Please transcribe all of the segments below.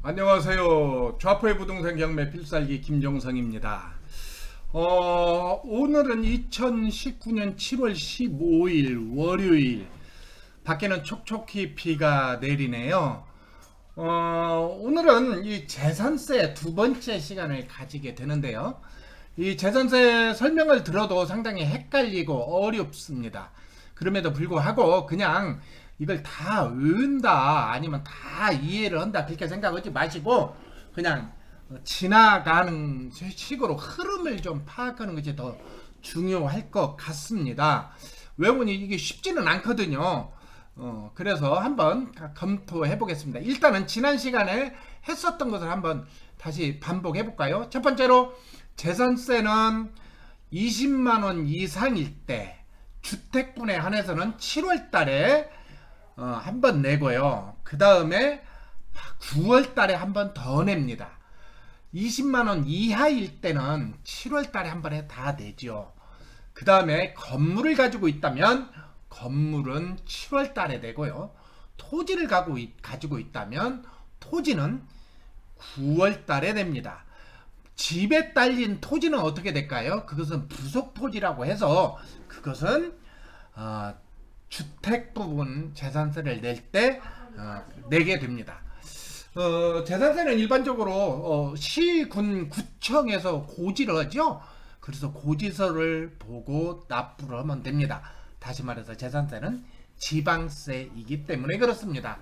안녕하세요. 좌포의 부동산 경매 필살기 김종성입니다. 오늘은 2019년 7월 15일 월요일. 밖에는 촉촉히 비가 내리네요. 오늘은 이 재산세 두 번째 시간을 가지게 되는데요. 이 재산세 설명을 들어도 상당히 헷갈리고 어렵습니다. 그럼에도 불구하고 그냥 이걸 다 외운다 아니면 다 이해를 한다 그렇게 생각하지 마시고 그냥 지나가는 식으로 흐름을 좀 파악하는 것이 더 중요할 것 같습니다. 외우니 이게 쉽지는 않거든요. 그래서 한번 검토해 보겠습니다. 일단은 지난 시간에 했었던 것을 한번 다시 반복해 볼까요? 첫 번째로 재산세는 20만원 이상일 때 주택분에 한해서는 7월 달에 한 번 내고요. 그 다음에 9월 달에 한 번 더 냅니다. 20만원 이하일 때는 7월 달에 한 번에 다 내죠. 그 다음에 건물을 가지고 있다면 건물은 7월 달에 내고요. 토지를 가지고 있다면 토지는 9월 달에 냅니다. 집에 딸린 토지는 어떻게 될까요? 그것은 부속토지라고 해서 그것은 주택 부분 재산세를 낼 때 내게 됩니다. 재산세는 일반적으로 시, 군, 구청에서 고지를 하죠. 그래서 고지서를 보고 납부를 하면 됩니다. 다시 말해서 재산세는 지방세이기 때문에 그렇습니다.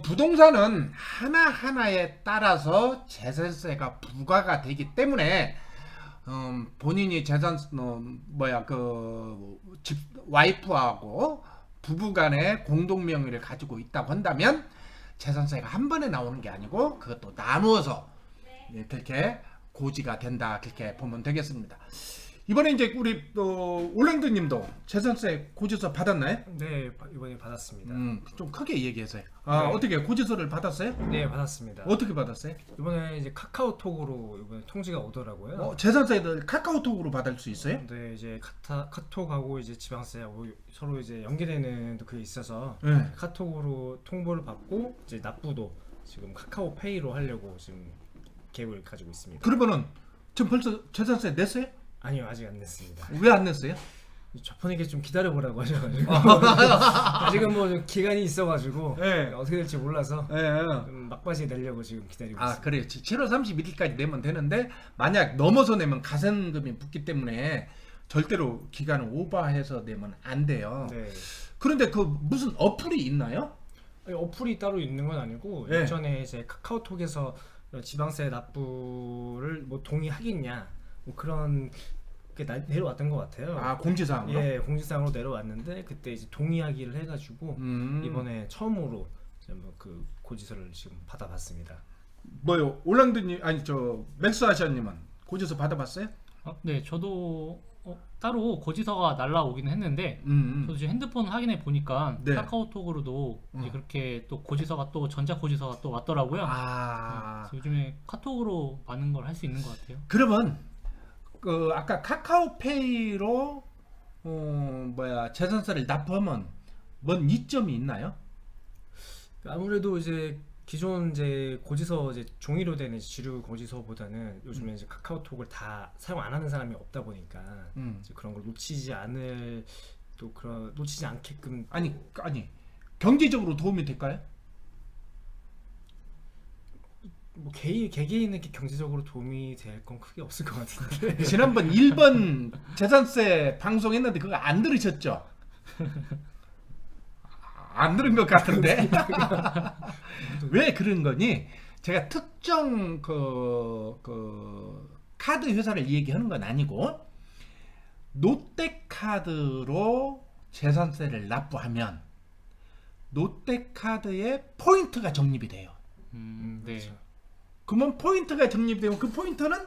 부동산은 하나하나에 따라서 재산세가 부과가 되기 때문에 본인이 재산 집 와이프하고 부부간의 공동 명의를 가지고 있다고 한다면 재산세가 한 번에 나오는 게 아니고 그것도 나누어서 그렇게 고지가 된다 그렇게 보면 되겠습니다. 이번에 이제 우리 올랜드님도 재산세 고지서 받았나요? 네, 이번에 받았습니다. 좀 크게 얘기해서요. 네. 어떻게 고지서를 받았어요? 네, 받았습니다. 어떻게 받았어요? 이번에 이제 카카오톡으로 이번에 통지가 오더라고요. 재산세를 카카오톡으로 받을 수 있어요? 네, 이제 카톡하고 이제 지방세하고 서로 이제 연계되는 그게 있어서 네. 카톡으로 통보를 받고 이제 납부도 지금 카카오페이로 하려고 지금 계획을 가지고 있습니다. 그러면은 지금 벌써 재산세 냈어요? 아니요, 아직 안 냈습니다. 왜 안 냈어요? 저번에 좀 기다려보라고 하셔가지고 아직은 뭐 좀 기간이 있어가지고 네. 어떻게 될지 몰라서 예. 좀 막바지에 내려고 지금 기다리고 있습니다. 그래요. 7월 31일까지 내면 되는데 만약 넘어서 내면 가산금이 붙기 때문에 절대로 기간을 오버해서 내면 안 돼요. 네. 그런데 그 무슨 어플이 있나요? 아니, 어플이 따로 있는 건 아니고 네. 예전에 이제 카카오톡에서 지방세 납부를 뭐 동의하겠냐 뭐 그런 게 내려왔던 것 같아요. 공지사항으로? 예, 공지사항으로 내려왔는데 그때 이제 동의하기를 해가지고 이번에 처음으로 그 고지서를 지금 받아봤습니다. 뭐요? 올랑드님 맥스아시아님은 고지서 받아봤어요? 네, 저도 따로 고지서가 날라오긴 했는데 저도 지금 핸드폰 확인해 보니까 네. 카카오톡으로도 이제 그렇게 또 고지서가 또 전자 고지서가 또 왔더라고요. 그래서 요즘에 카톡으로 많은 걸 할 수 있는 것 같아요. 그러면 아까 카카오페이로 재산세를 납부하면 뭔 이점이 있나요? 아무래도 이제 기존 이제 고지서 이제 종이로 된 지류 고지서보다는 요즘에 이제 카카오톡을 다 사용 안 하는 사람이 없다 보니까 이제 그런 걸 놓치지 않게끔 아니 경제적으로 도움이 될까요? 뭐 개개인에게 경제적으로 도움이 될 건 크게 없을 것 같은데. 지난번 1번 재산세 방송했는데 그거 안 들으셨죠? 안 들은 것 같은데. 왜 그런 거니? 제가 특정 카드 회사를 얘기하는 건 아니고 롯데카드로 재산세를 납부하면 롯데카드에 포인트가 적립이 돼요. 네. 그렇죠. 그러면 포인트가 적립되면 그 포인트는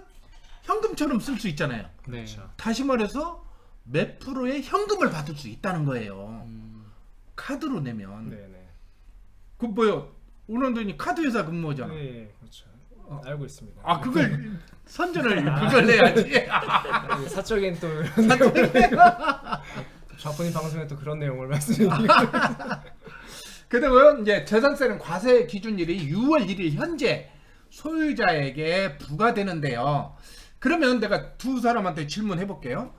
현금처럼 쓸 수 있잖아요. 네. 그렇죠. 다시 말해서 몇 프로의 현금을 받을 수 있다는 거예요. 카드로 내면. 네네. 그 뭐요? 오런더니 카드 회사 근무하잖아. 네, 그렇죠. 알고 있습니다. 그걸 선전을 그걸 해야지. 사적인 또 좌포님 방송에 또 그런 내용을 말씀드리고 그다음에 이제 재산세는 과세 기준일이 6월 1일 현재 소유자에게 부과되는데요. 그러면 내가 두 사람한테 질문해 볼게요.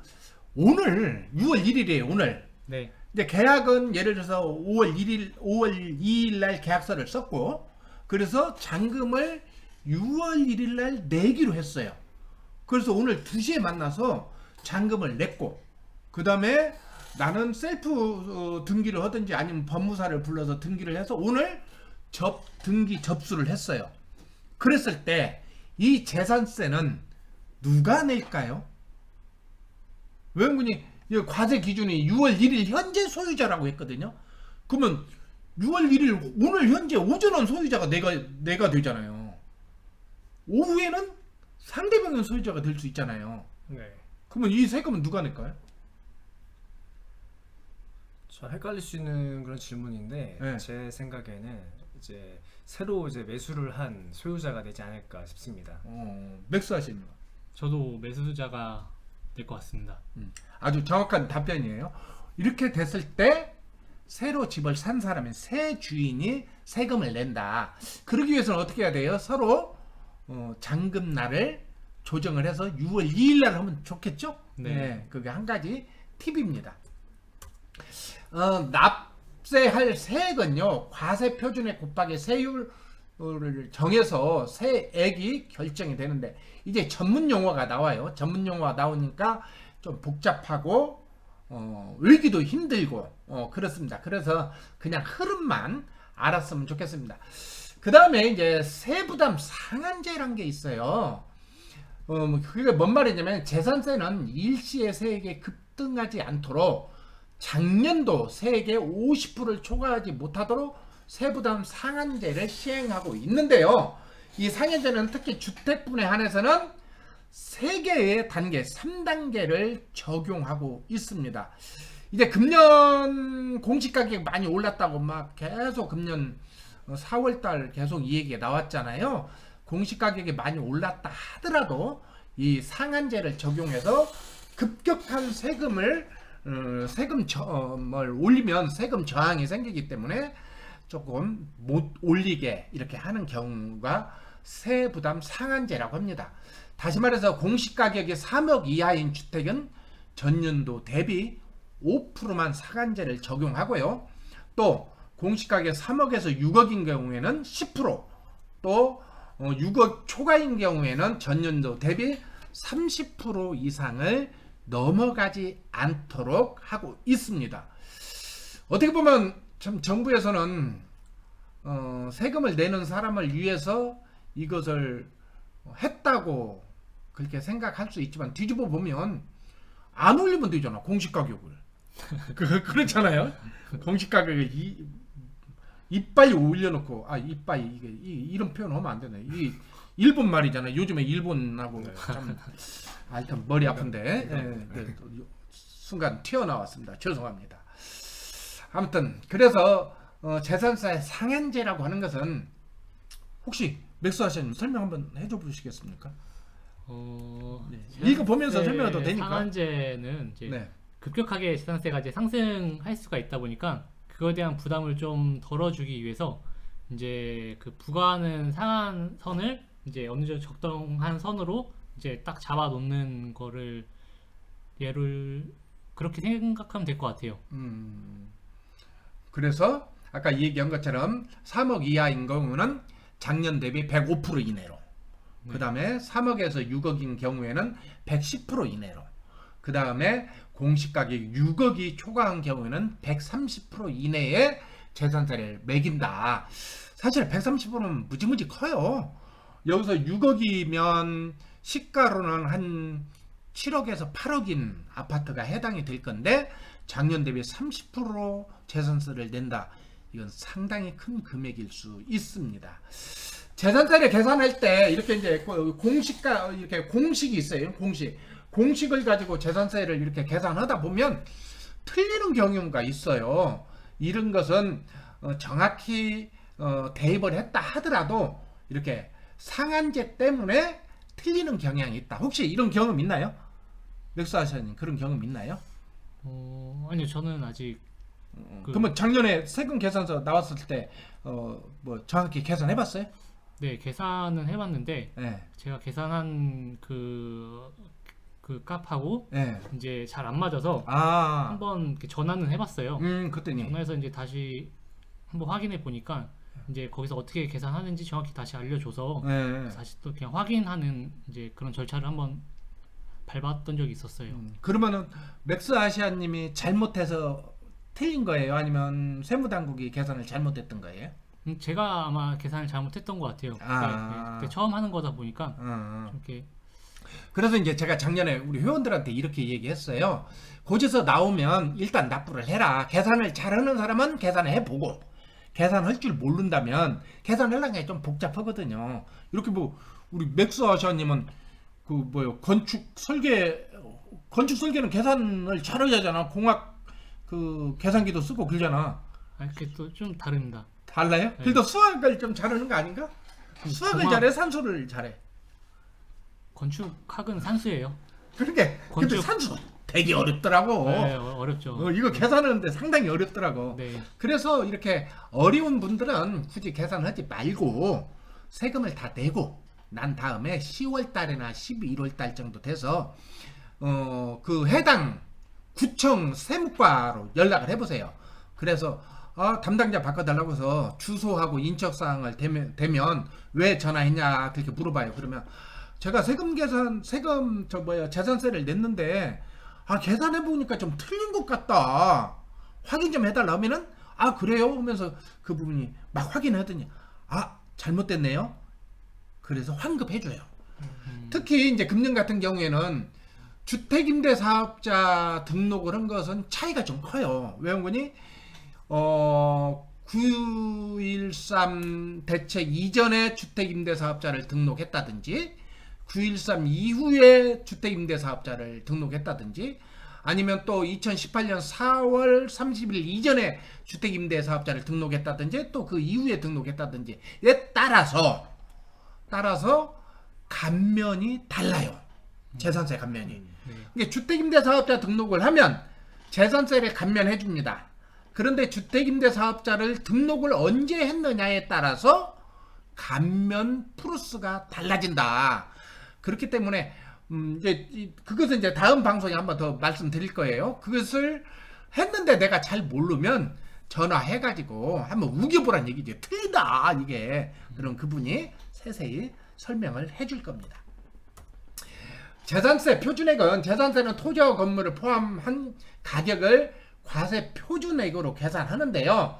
오늘 6월 1일이에요. 오늘. 네. 이제 계약은 예를 들어서 5월 2일 날 계약서를 썼고, 그래서 잔금을 6월 1일 날 내기로 했어요. 그래서 오늘 2시에 만나서 잔금을 냈고, 그 다음에 나는 셀프 등기를 하든지 아니면 법무사를 불러서 등기를 해서 오늘 등기 접수를 했어요. 그랬을 때 이 재산세는 누가 낼까요? 외국인이 과세 기준이 6월 1일 현재 소유자라고 했거든요. 그러면 6월 1일 오늘 현재 오전은 소유자가 내가 되잖아요. 오후에는 상대방은 소유자가 될 수 있잖아요. 네. 그러면 이 세금은 누가 낼까요? 저 헷갈릴 수 있는 그런 질문인데 네. 제 생각에는 이제 새로 이제 매수를 한 소유자가 되지 않을까 싶습니다. 맥스 하십니다. 저도 매수자가 될 것 같습니다. 아주 정확한 답변이에요. 이렇게 됐을 때 새로 집을 산 사람의 새 주인이 세금을 낸다. 그러기 위해서는 어떻게 해야 돼요? 서로 잔금날을 조정을 해서 6월 2일 날 하면 좋겠죠? 네. 그게 한 가지 팁입니다. 납세할 세액은요, 과세 표준에 곱하기 세율을 정해서 세액이 결정이 되는데, 이제 전문 용어가 나와요. 전문 용어가 나오니까 좀 복잡하고 읽기도 힘들고 그렇습니다. 그래서 그냥 흐름만 알았으면 좋겠습니다. 그 다음에 이제 세부담 상한제라는 게 있어요. 그게 뭔 말이냐면 재산세는 일시의 세액에 급등하지 않도록 작년도 세액의 50%를 초과하지 못하도록 세부담 상한제를 시행하고 있는데요. 이 상한제는 특히 주택분에 한해서는 3개의 단계, 3단계를 적용하고 있습니다. 이제 금년 공시가격이 많이 올랐다고 막 계속 금년 4월달 계속 이 얘기가 나왔잖아요. 공시가격이 많이 올랐다 하더라도 이 상한제를 적용해서 급격한 세금을 올리면 세금 저항이 생기기 때문에 조금 못 올리게 이렇게 하는 경우가 세부담 상한제라고 합니다. 다시 말해서 공시가격이 3억 이하인 주택은 전년도 대비 5%만 상한제를 적용하고요. 또 공시가격 3억에서 6억인 경우에는 10%, 또 6억 초과인 경우에는 전년도 대비 30% 이상을 넘어가지 않도록 하고 있습니다. 어떻게 보면 참 정부에서는 세금을 내는 사람을 위해서 이것을 했다고 그렇게 생각할 수 있지만 뒤집어 보면 안 올리면 되잖아. 공시가격을 그렇잖아요. 공시가격을 이빨이 올려놓고 이빨이 이런 표현 하면 안 되네. 이 일본 말이잖아요. 요즘에 일본하고 참 하여튼 머리 아픈데 순간 튀어나왔습니다. 죄송합니다. 아무튼 그래서 재산세 상한제라고 하는 것은 혹시 맥스 하시님 설명 한번 해줘 보시겠습니까? 읽어보면서 설명해도 되니까. 상한제는 이제 급격하게 재산세가 이제 상승할 수가 있다 보니까 그거에 대한 부담을 좀 덜어주기 위해서 이제 그 부과하는 상한선을 이제 어느 정도 적당한 선으로 이제 딱 잡아 놓는 거를 예를 그렇게 생각하면 될 것 같아요. 그래서 아까 얘기한 것처럼 3억 이하인 경우는 작년 대비 105% 이내로, 그 다음에 3억에서 6억인 경우에는 110% 이내로, 그 다음에 공시가격 6억이 초과한 경우에는 130% 이내에 재산세를 매긴다. 사실 130%는 무지무지 커요. 여기서 6억이면 시가로는 한 7억에서 8억인 아파트가 해당이 될 건데 작년 대비 30% 재산세를 낸다. 이건 상당히 큰 금액일 수 있습니다. 재산세를 계산할 때 이렇게 이제 이렇게 공식이 있어요. 공식을 가지고 재산세를 이렇게 계산하다 보면 틀리는 경우가 있어요. 이런 것은 정확히 대입을 했다 하더라도 이렇게 상한제 때문에 틀리는 경향이 있다. 혹시 이런 경험 있나요? 맥스 아저씨님 그런 경험 있나요? 아니요, 저는 아직 그러면 작년에 세금 계산서 나왔을 때 뭐 정확히 계산해봤어요? 네, 계산은 해봤는데 네. 제가 계산한 그 값하고 네. 이제 잘 안 맞아서 아, 한번 이렇게 전화는 해봤어요. 그랬더니 전화해서 이제 다시 한번 확인해 보니까 이제 거기서 어떻게 계산하는지 정확히 다시 알려줘서 네. 다시 또 그냥 확인하는 이제 그런 절차를 한번 밟았던 적이 있었어요. 그러면은 맥스 아시아님이 잘못해서 틀린 거예요? 아니면 세무당국이 계산을 잘못했던 거예요? 제가 아마 계산을 잘못했던 것 같아요. 아. 그때 처음 하는 거다 보니까 어. 좀 이렇게 그래서 이제 제가 작년에 우리 회원들한테 이렇게 얘기했어요. 고지서 나오면 일단 납부를 해라. 계산을 잘하는 사람은 계산을 해보고, 계산할 줄 모른다면 계산하려는 게 좀 복잡하거든요. 이렇게 뭐 우리 맥스 아시아님은 그 뭐요 건축 설계는 계산을 잘해야 하잖아. 공학 그 계산기도 쓰고 그러잖아. 그게 또 좀 다릅니다. 달라요? 네. 그래도 수학을 좀 잘하는 거 아닌가? 수학을 공학- 잘해, 산수를 잘해. 건축학은 산수예요. 그러게. 근데 건축- 산수 되게 어렵더라고. 네, 어렵죠. 이거 계산하는데 상당히 어렵더라고. 네. 그래서 이렇게 어려운 분들은 굳이 계산하지 말고 세금을 다 내고 난 다음에 10월 달이나 11월 달 정도 돼서 그 해당 구청 세무과로 연락을 해보세요. 그래서 담당자 바꿔달라고 해서 주소하고 인적사항을 대면 왜 전화했냐 그렇게 물어봐요. 그러면 제가 재산세를 냈는데 계산해 보니까 좀 틀린 것 같다. 확인 좀 해달라 하면은 그래요? 하면서 그 부분이 막 확인하더니 잘못됐네요. 그래서 환급해줘요. 특히 이제 금년 같은 경우에는 주택임대사업자 등록을 한 것은 차이가 좀 커요. 왜 그러니 9.13 대책 이전에 주택임대사업자를 등록했다든지 9.13 이후에 주택임대사업자를 등록했다든지 아니면 또 2018년 4월 30일 이전에 주택임대사업자를 등록했다든지 또 그 이후에 등록했다든지에 따라서 감면이 달라요. 재산세 감면이. 네. 주택임대사업자 등록을 하면 재산세를 감면해 줍니다. 그런데 주택임대사업자를 등록을 언제 했느냐에 따라서 감면 프로스가 달라진다. 그렇기 때문에 그것은 이제 다음 방송에 한번 더 말씀드릴 거예요. 그것을 했는데 내가 잘 모르면 전화해가지고 한번 우겨보란 얘기죠. 틀리다 이게. 그럼 그분이 세세히 설명을 해줄 겁니다. 재산세 표준액은 재산세는 토지와 건물을 포함한 가격을 과세 표준액으로 계산하는데요.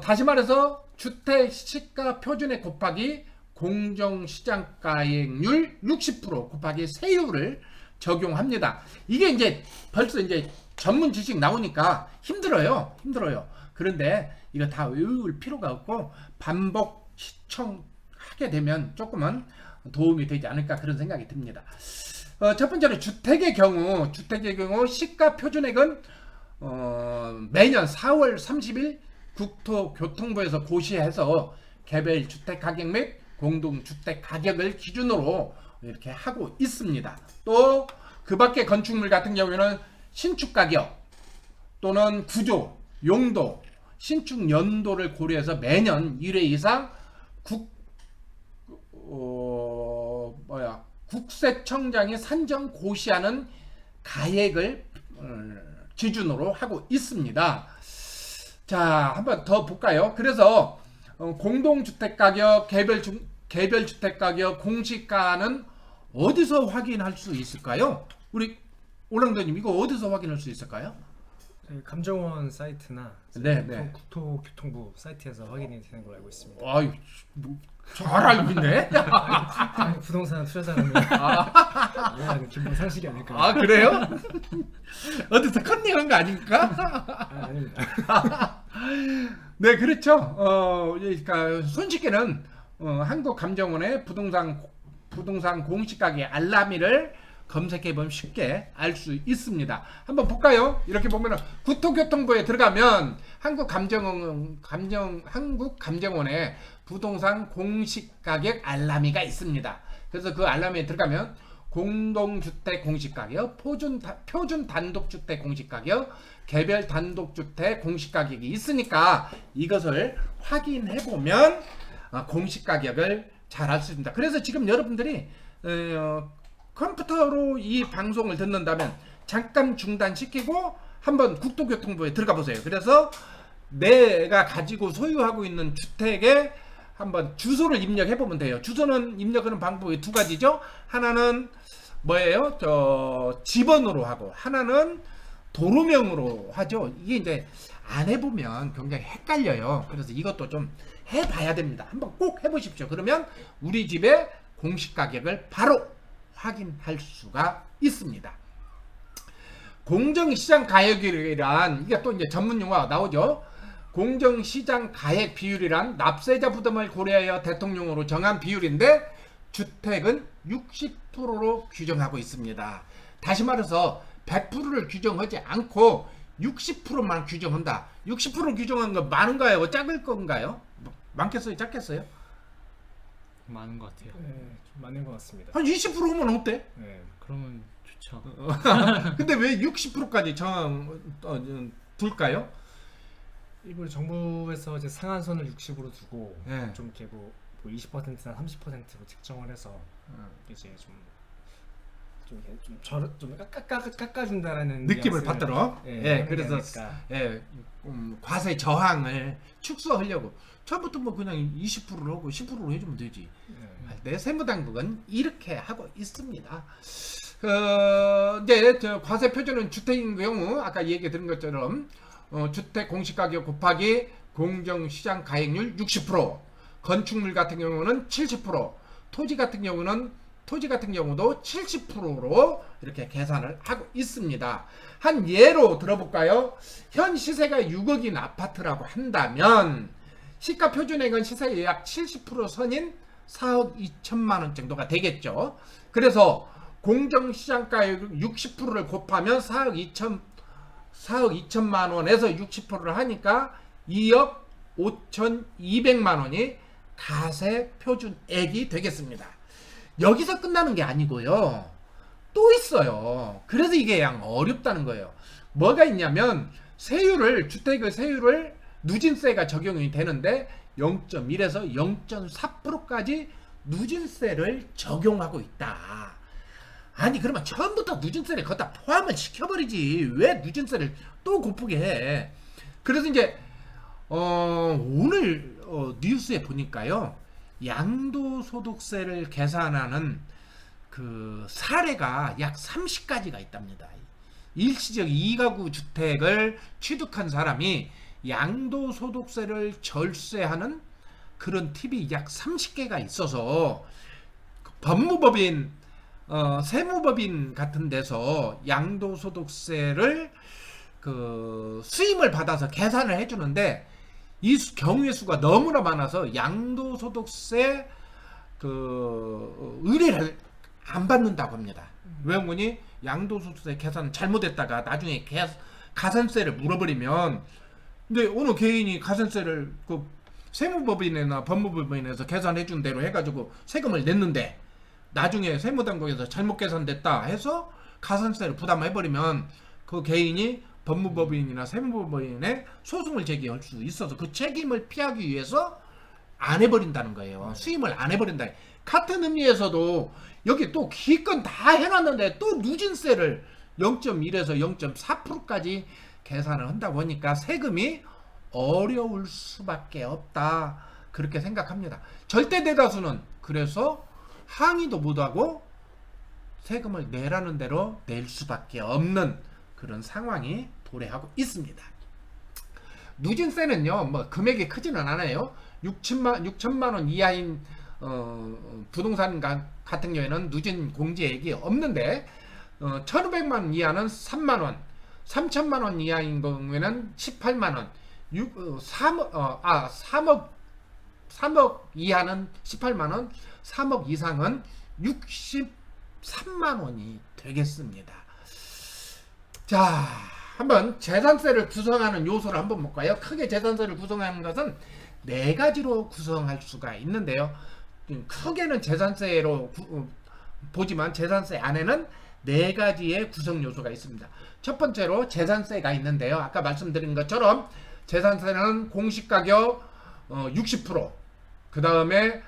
다시 말해서 주택 시가 표준액 곱하기 공정시장가액률 60% 곱하기 세율을 적용합니다. 이게 이제 벌써 이제 전문 지식 나오니까 힘들어요. 그런데 이거 다 외울 필요가 없고 반복 시청하게 되면 조금은 도움이 되지 않을까 그런 생각이 듭니다. 첫 번째로 주택의 경우 시가 표준액은 매년 4월 30일 국토교통부에서 고시해서 개별 주택 가격 및 공동주택 가격을 기준으로 이렇게 하고 있습니다. 또 그 밖에 건축물 같은 경우에는 신축 가격 또는 구조, 용도, 신축 연도를 고려해서 매년 1회 이상 국세청장이 산정 고시하는 가액을 기준으로 하고 있습니다. 자, 한번 더 볼까요? 그래서 공동주택 가격, 개별 주택 가격, 공시가는 어디서 확인할 수 있을까요? 우리 오랑도님 이거 어디서 확인할 수 있을까요? 감정원 사이트나 네. 국토교통부 사이트에서 확인이 되는 걸로 알고 있습니다. 아유, 잘 알고 있네. 부동산 투자자라면 기본 상식이 아닐까요? 그래요? 어디서 컨닝한 거 아닙니까? 아닙니다. 네, 그렇죠. 그러니까 손쉽게는 한국감정원의 부동산 공시가격 알람이를 검색해보면 쉽게 알 수 있습니다. 한번 볼까요? 이렇게 보면 국토교통부에 들어가면 한국감정원의 부동산 공시가격 알람이가 있습니다. 그래서 그 알람에 들어가면 공동주택 공시가격, 표준 단독주택 공시가격, 개별 단독주택 공시가격이 있으니까 이것을 확인해 보면 공시가격을 잘 알 수 있습니다. 그래서 지금 여러분들이 컴퓨터로 이 방송을 듣는다면 잠깐 중단시키고 한번 국토교통부에 들어가 보세요. 그래서 내가 가지고 소유하고 있는 주택에 한번 주소를 입력해 보면 돼요. 주소는 입력하는 방법이 두 가지죠. 하나는 뭐예요? 집번호로 하고 하나는 도로명으로 하죠. 이게 이제 안 해보면 굉장히 헷갈려요. 그래서 이것도 좀 해봐야 됩니다. 한번 꼭 해보십시오. 그러면 우리 집의 공시가격을 바로 확인할 수가 있습니다. 공정시장 가액이란 이게 또 이제 전문 용어가 나오죠. 공정시장 가액 비율이란 납세자 부담을 고려하여 대통령으로 정한 비율인데 주택은 60%로 규정하고 있습니다. 다시 말해서 100%를 규정하지 않고 60%만 규정한다. 60% 규정한 거 많은가요? 작을 건가요? 많겠어요? 작겠어요? 많은 것 같아요. 네, 좀 맞는 것 같습니다. 한 20%면 어때? 네. 그러면 좋죠. 근데 왜 60%까지 둘까요? 일부 정부에서 이제 상한선을 60으로 두고 네. 좀 이렇게 뭐 20%나 30%로 책정을 해서 이제 좀 깎아준다라는 느낌을 뉘앙스를, 받들어. 예, 그래서 하는 과세 저항을 축소하려고 처음부터 뭐 그냥 20%로 하고 10%로 해주면 되지. 내 세무당국은 이렇게 하고 있습니다. 이제 과세 표준은 주택인 경우 아까 얘기 드린 것처럼 주택 공시가격 곱하기 공정시장 가액률 60%, 건축물 같은 경우는 70%, 토지 같은 경우도 70%로 이렇게 계산을 하고 있습니다. 한 예로 들어볼까요? 현 시세가 6억인 아파트라고 한다면 시가 표준액은 시세의 약 70% 선인 4억 2천만 원 정도가 되겠죠. 그래서 공정시장가액 60%를 곱하면 4억 2천만 원에서 60%를 하니까 2억 5,200만 원이 가세 표준액이 되겠습니다. 여기서 끝나는 게 아니고요. 또 있어요. 그래서 이게 양 어렵다는 거예요. 뭐가 있냐면 주택의 세율을 누진세가 적용이 되는데 0.1에서 0.4%까지 누진세를 적용하고 있다. 아니 그러면 처음부터 누진세를 거기다 포함을 시켜버리지 왜 누진세를 또 곱게 해. 그래서 이제 오늘 뉴스에 보니까요 양도소득세를 계산하는 그 사례가 약 30가지가 있답니다. 일시적 2가구 주택을 취득한 사람이 양도소득세를 절세하는 그런 팁이 약 30개가 있어서 법무법인 세무법인 같은 데서 양도소득세를 수임을 받아서 계산을 해주는데 이 경우의 수가 너무나 많아서 양도소득세 의뢰를 안 받는다고 합니다. 왜 그러니 양도소득세 계산 잘못했다가 나중에 가산세를 물어버리면 근데 어느 개인이 가산세를 세무법인이나 법무법인에서 계산해 준 대로 해가지고 세금을 냈는데 나중에 세무당국에서 잘못 계산됐다 해서 가산세를 부담해버리면 그 개인이 법무법인이나 세무법인에 소송을 제기할 수 있어서 그 책임을 피하기 위해서 안 해버린다는 거예요. 수임을 안 해버린다. 같은 의미에서도 여기 또 기껏 다 해놨는데 또 누진세를 0.1에서 0.4%까지 계산을 한다고 하니까 세금이 어려울 수밖에 없다. 그렇게 생각합니다. 절대 대다수는 그래서 항의도 못하고 세금을 내라는 대로 낼 수밖에 없는 그런 상황이 도래하고 있습니다. 누진세는요, 뭐 금액이 크지는 않아요. 6천만 원 이하인 부동산 같은 경우에는 누진 공제액이 없는데 1,500만 원 이하는 3만 원, 3천만 원 이하인 경우에는 18만 원, 3억 이하는 18만 원, 3억 이상은 63만 원이 되겠습니다. 자, 한번 재산세를 구성하는 요소를 한번 볼까요? 크게 재산세를 구성하는 것은 4가지로 구성할 수가 있는데요. 크게는 재산세로 보지만 재산세 안에는 네 가지의 구성 요소가 있습니다. 첫 번째로 재산세가 있는데요. 아까 말씀드린 것처럼 재산세는 공시가격 60%, 그 다음에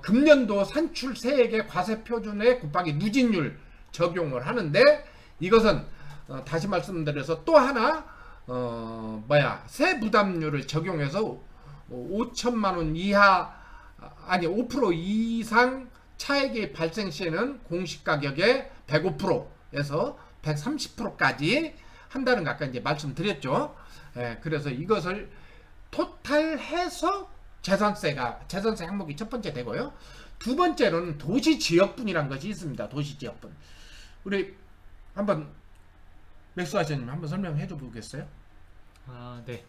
금년도 산출세액의 과세표준에 곱하기 누진율 적용을 하는데, 이것은 다시 말씀드려서 또 하나 세부담률을 적용해서 5천만 원 이하, 아니 5% 이상 차액이 발생 시에는 공시가격의 105%에서 130%까지 한다는 거 아까 이제 말씀드렸죠. 그래서 이것을 토탈해서 재산세 항목이 첫 번째 되고요. 두 번째로는 도시지역분이라는 것이 있습니다. 도시지역분. 우리 한번 맥수아저님 한번 설명해 줘 보겠어요? 아, 네.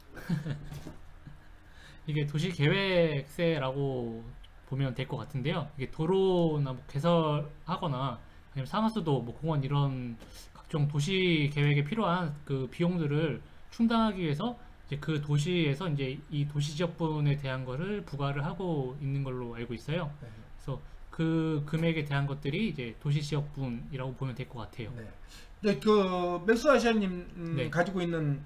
이게 도시계획세라고 보면 될 것 같은데요. 이게 도로나 뭐 개설하거나 아니면 상하수도, 뭐 공원 이런 각종 도시 계획에 필요한 그 비용들을 충당하기 위해서 이제 그 도시에서 이제 이 도시지역분에 대한 거를 부과를 하고 있는 걸로 알고 있어요. 네. 그래서 그 금액에 대한 것들이 이제 도시지역분이라고 보면 될 것 같아요. 네. 근데 그 맥수아저님 네. 가지고 있는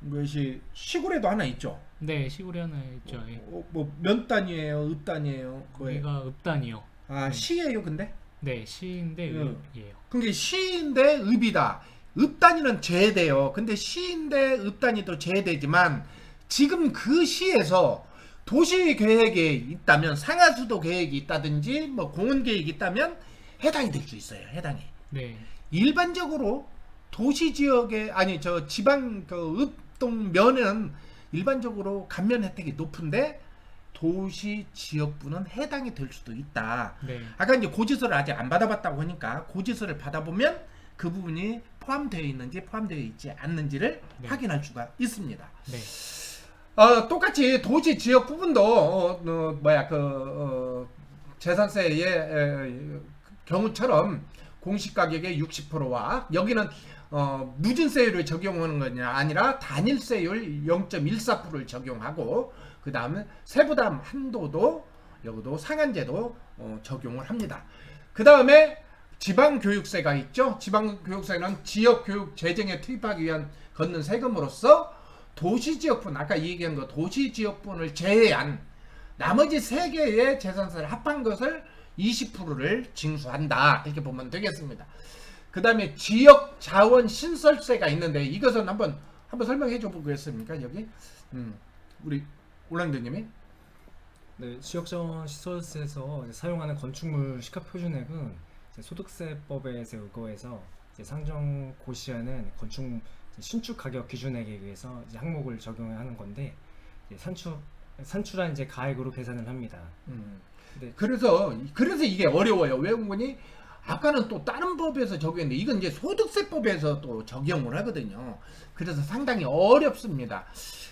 것이 시골에도 하나 있죠? 네, 시골에 하나 있죠. 예. 뭐 몇 단위예요? 읍 단위예요? 거기가 읍단이요. 시예요, 근데? 네, 시인데 읍이에요. 그게 시인데 읍이다. 읍 단위는 제외돼요. 근데 시인데 읍 단위도 제외되지만 지금 그 시에서 도시 계획이 있다면, 상하수도 계획이 있다든지 뭐 공원 계획이 있다면 해당이 될 수 있어요. 해당이. 네. 일반적으로 도시 지역에, 아니 저 지방 그 읍동 면은 일반적으로 감면 혜택이 높은데 도시 지역분은 해당이 될 수도 있다. 네. 아까 이제 고지서를 아직 안 받아봤다고 하니까 고지서를 받아보면 그 부분이 포함되어 있는지 포함되어 있지 않는지를 네. 확인할 수가 있습니다. 네. 똑같이 도시 지역 부분도 재산세의 경우처럼 공시가격의 60%와 여기는 누진세율을 적용하는 것이 아니라 단일세율 0.14%를 적용하고, 그 다음에 세부담 한도도 여기도 상한제도 적용을 합니다. 그 다음에 지방교육세가 있죠. 지방교육세는 지역교육 재정에 투입하기 위한 걷는 세금으로서 도시지역분, 아까 얘기한 거 도시지역분을 제외한 나머지 3개의 재산세를 합한 것을 20%를 징수한다. 이렇게 보면 되겠습니다. 그 다음에 지역자원 신설세가 있는데 이것은 한번 설명해 줘 보겠습니까? 여기 우리 올랑드님이. 네, 지역자원 시설세에서 사용하는 건축물 시가표준액은 소득세법에서 의거해서 상정 고시하는 건축 신축 가격 기준액에 의해서 항목을 적용하는 건데, 산출한 가액으로 계산을 합니다. 네. 그래서 이게 어려워요. 왜 그러니 아까는 또 다른 법에서 적용했는데 이건 이제 소득세법에서 또 적용을 하거든요. 그래서 상당히 어렵습니다.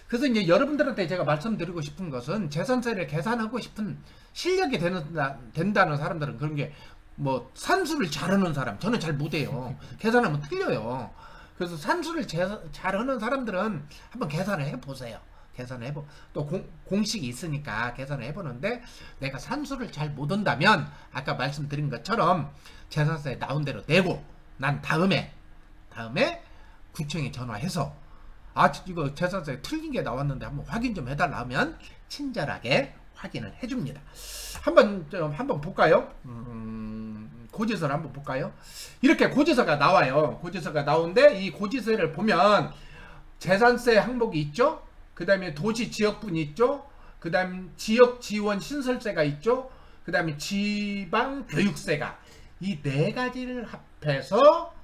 그래서 이제 여러분들한테 제가 말씀드리고 싶은 것은 재산세를 계산하고 싶은 실력이 된다는 사람들은, 그런 게 뭐 산수를 잘하는 사람, 저는 잘 못해요. 계산하면 틀려요. 그래서 산수를 잘하는 사람들은 한번 계산을 해보세요. 계산을 또 공식이 있으니까 계산을 해보는데, 내가 산수를 잘 못한다면 아까 말씀드린 것처럼 재산세 나온 대로 내고 난 다음에 구청에 전화해서 이거 재산세 틀린 게 나왔는데 한번 확인 좀 해달라 하면 친절하게 확인을 해줍니다. 한번 볼까요? 고지서를 한번 볼까요? 이렇게 고지서가 나와요. 고지서가 나오는데 이 고지서를 보면 재산세 항목이 있죠. 그 다음에 도시지역분이 있죠. 그 다음 지역지원 신설세가 있죠. 그 다음에 지방교육세가, 이 4가지를 합해서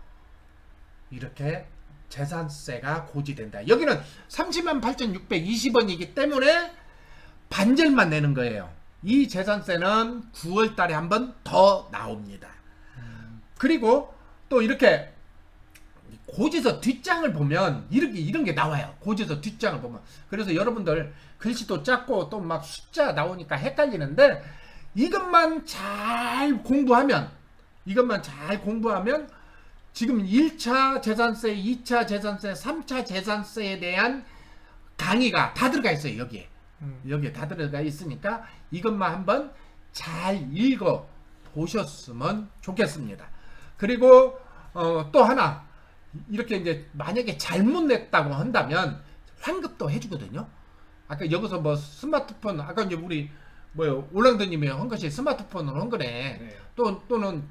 이렇게 재산세가 고지된다. 여기는 308,620원이기 때문에 반절만 내는 거예요. 이 재산세는 9월 달에 한 번 더 나옵니다. 그리고 또 이렇게 고지서 뒷장을 보면 이런 게 나와요. 고지서 뒷장을 보면. 그래서 여러분들 글씨도 작고 또 막 숫자 나오니까 헷갈리는데, 이것만 잘 공부하면 지금 1차 재산세, 2차 재산세, 3차 재산세에 대한 강의가 다 들어가 있어요. 여기에 다 들어가 있으니까 이것만 한번 잘 읽어 보셨으면 좋겠습니다. 그리고 또 하나 이렇게 이제 만약에 잘못 냈다고 한다면 환급도 해주거든요. 아까 여기서 뭐 스마트폰 아까 이제 우리 뭐요 올랑드님이 한 것이 스마트폰으로 한 거네. 네. 또는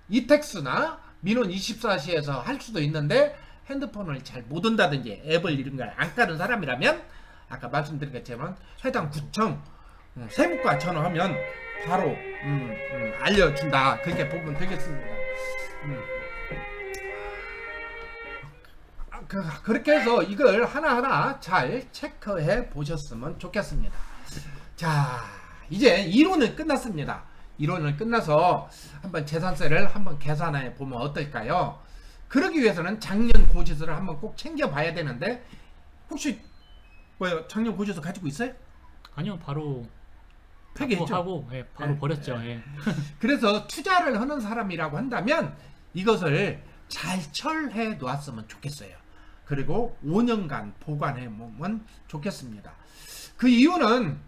이텍스나 민원 24시에서 할 수도 있는데 핸드폰을 잘 못 온다든지 앱을 이런 걸 안 까는 사람이라면 아까 말씀드린 것처럼 해당 구청 세무과 전화하면 바로 알려준다. 그렇게 보면 되겠습니다. 그렇게 해서 이걸 하나하나 잘 체크해 보셨으면 좋겠습니다. 자, 이제 이론은 끝났습니다. 이론을 끝나서 한번 재산세를 한번 계산해 보면 어떨까요? 그러기 위해서는 작년 고지서를 한번 꼭 챙겨 봐야 되는데 혹시 뭐요? 작년 고지서 가지고 있어요? 아니요, 바로 폐기했죠? 하고 예, 바로 네. 버렸죠. 예. 그래서 투자를 하는 사람이라고 한다면 이것을 잘 철해 놓았으면 좋겠어요. 그리고 5년간 보관해 놓으면 좋겠습니다. 그 이유는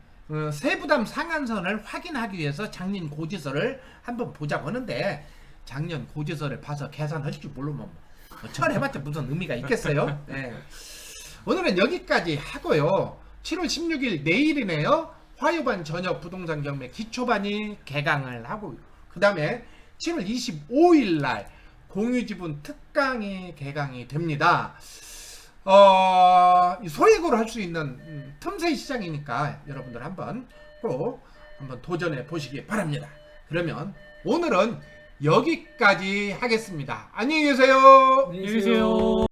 세부담 상한선을 확인하기 위해서 작년 고지서를 한번 보자고 하는데 작년 고지서를 봐서 계산할 줄 모르면 뭐 철해봤자 무슨 의미가 있겠어요? 네. 오늘은 여기까지 하고요. 7월 16일 내일이네요. 화요반 저녁 부동산 경매 기초반이 개강을 하고 그 다음에 7월 25일 날 공유지분 특강이 개강이 됩니다. 소액으로 할 수 있는 틈새 시장이니까 여러분들 꼭 한번 도전해 보시기 바랍니다. 그러면 오늘은 여기까지 하겠습니다. 안녕히 계세요. 안녕히 안녕히 계세요.